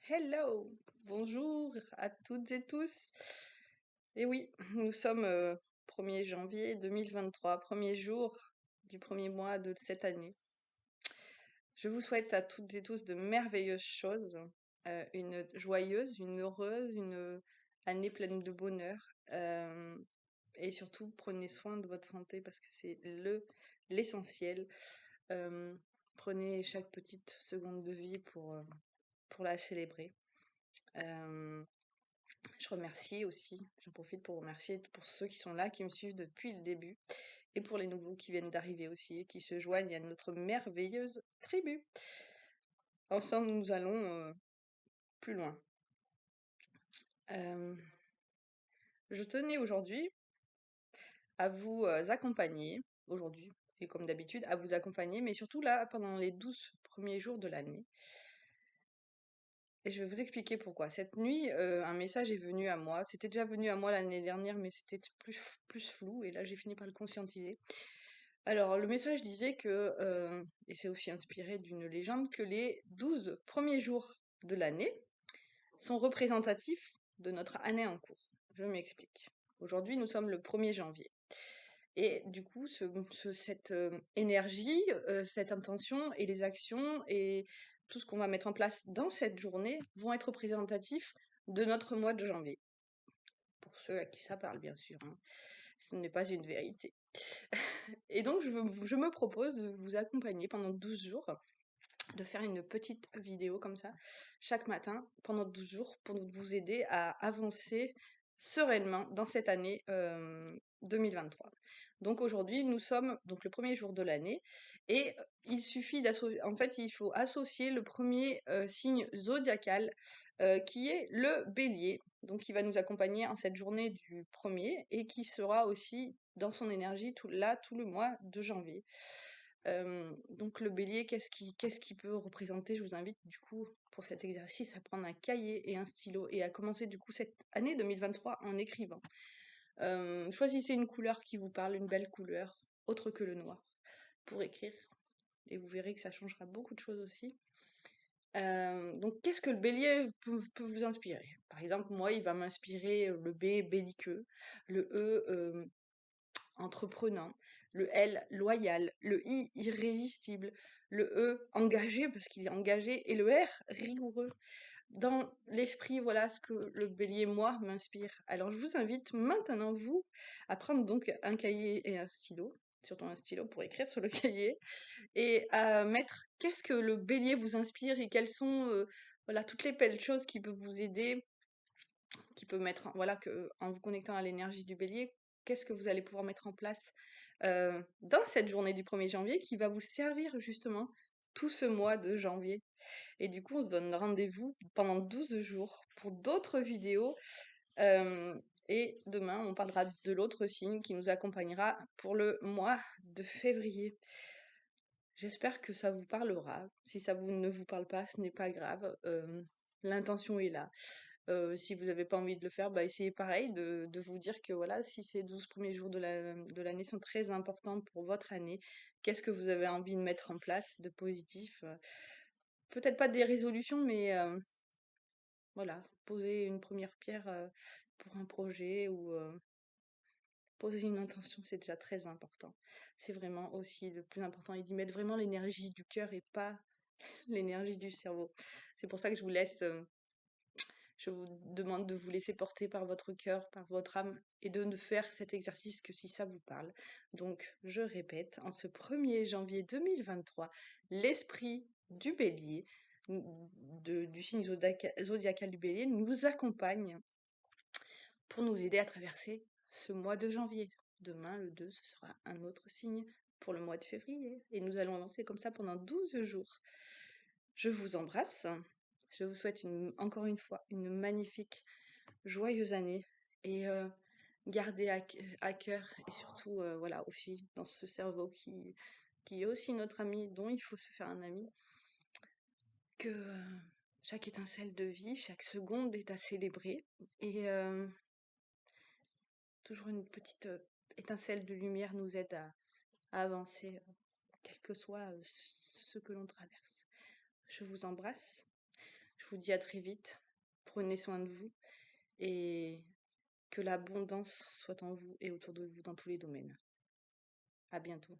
Hello, bonjour à toutes et tous. Et oui, nous sommes 1er janvier 2023, premier jour du premier mois de cette année. Je vous souhaite à toutes et tous de merveilleuses choses, une joyeuse, une heureuse, une année pleine de bonheur. Et surtout, prenez soin de votre santé parce que c'est l'essentiel. Euh, Prenez chaque petite seconde de vie pour la célébrer. Je remercie aussi, j'en profite pour remercier pour ceux qui sont là, qui me suivent depuis le début, et pour les nouveaux qui viennent d'arriver aussi, et qui se joignent à notre merveilleuse tribu. Ensemble, nous allons plus loin. Je tenais aujourd'hui à vous accompagner, aujourd'hui, et comme d'habitude, à vous accompagner, mais surtout là, pendant les 12 premiers jours de l'année. Et je vais vous expliquer pourquoi. Cette nuit, un message est venu à moi. C'était déjà venu à moi l'année dernière, mais c'était plus flou, et là j'ai fini par le conscientiser. Alors, le message disait que, et c'est aussi inspiré d'une légende, que les 12 premiers jours de l'année sont représentatifs de notre année en cours. Je m'explique. Aujourd'hui, nous sommes le 1er janvier. Et du coup, cette énergie, cette intention et les actions et tout ce qu'on va mettre en place dans cette journée vont être représentatifs de notre mois de janvier. Pour ceux à qui ça parle, bien sûr, hein. Ce n'est pas une vérité. Et donc, je me propose de vous accompagner pendant 12 jours, de faire une petite vidéo comme ça, chaque matin, pendant 12 jours, pour vous aider à avancer sereinement dans cette année 2023. Donc aujourd'hui, nous sommes donc le premier jour de l'année, et il suffit en fait, il faut associer le premier signe zodiacal, qui est le bélier, donc qui va nous accompagner en cette journée du premier, et qui sera aussi dans son énergie tout le mois de janvier. Donc le bélier, qu'est-ce qui peut représenter? Je vous invite du coup pour cet exercice à prendre un cahier et un stylo et à commencer du coup cette année 2023 en écrivant. Choisissez une couleur qui vous parle, une belle couleur, autre que le noir, pour écrire. Et vous verrez que ça changera beaucoup de choses aussi. Donc qu'est-ce que le bélier peut vous inspirer? Par exemple, moi, il va m'inspirer le B, belliqueux, le E, entreprenant, le L, loyal, le I, irrésistible, le E, engagé, parce qu'il est engagé, et le R, rigoureux. Dans l'esprit, voilà ce que le bélier, moi, m'inspire. Alors, je vous invite maintenant, vous, à prendre donc un cahier et un stylo, surtout un stylo pour écrire sur le cahier, et à mettre qu'est-ce que le bélier vous inspire et quelles sont voilà, toutes les belles choses qui peuvent vous aider, qui peut mettre, voilà, que, en vous connectant à l'énergie du bélier, qu'est-ce que vous allez pouvoir mettre en place dans cette journée du 1er janvier qui va vous servir justement tout ce mois de janvier. Et du coup, on se donne rendez-vous pendant 12 jours pour d'autres vidéos. Et demain, on parlera de l'autre signe qui nous accompagnera pour le mois de février. J'espère que ça vous parlera. Si ça ne vous parle pas, ce n'est pas grave. L'intention est là. Si vous n'avez pas envie de le faire, bah essayez pareil de vous dire que voilà, si ces 12 premiers jours de l'année sont très importants pour votre année, qu'est-ce que vous avez envie de mettre en place de positif? Peut-être pas des résolutions, mais voilà, poser une première pierre pour un projet ou poser une intention, c'est déjà très important. C'est vraiment aussi le plus important et d'y mettre vraiment l'énergie du cœur et pas l'énergie du cerveau. C'est pour ça que je vous demande de vous laisser porter par votre cœur, par votre âme, et de ne faire cet exercice que si ça vous parle. Donc, je répète, en ce 1er janvier 2023, l'esprit du bélier, du signe zodiacal du bélier, nous accompagne pour nous aider à traverser ce mois de janvier. Demain, le 2, ce sera un autre signe pour le mois de février. Et nous allons avancer comme ça pendant 12 jours. Je vous embrasse. Je vous souhaite encore une fois une magnifique, joyeuse année. Et gardez à cœur et surtout, voilà, aussi dans ce cerveau qui est aussi notre ami, dont il faut se faire un ami, que chaque étincelle de vie, chaque seconde est à célébrer. Et toujours une petite étincelle de lumière nous aide à avancer, quel que soit ce que l'on traverse. Je vous embrasse. Je Je vous dis à très vite. Prenez soin de vous et que l'abondance soit en vous et autour de vous dans tous les domaines. À bientôt.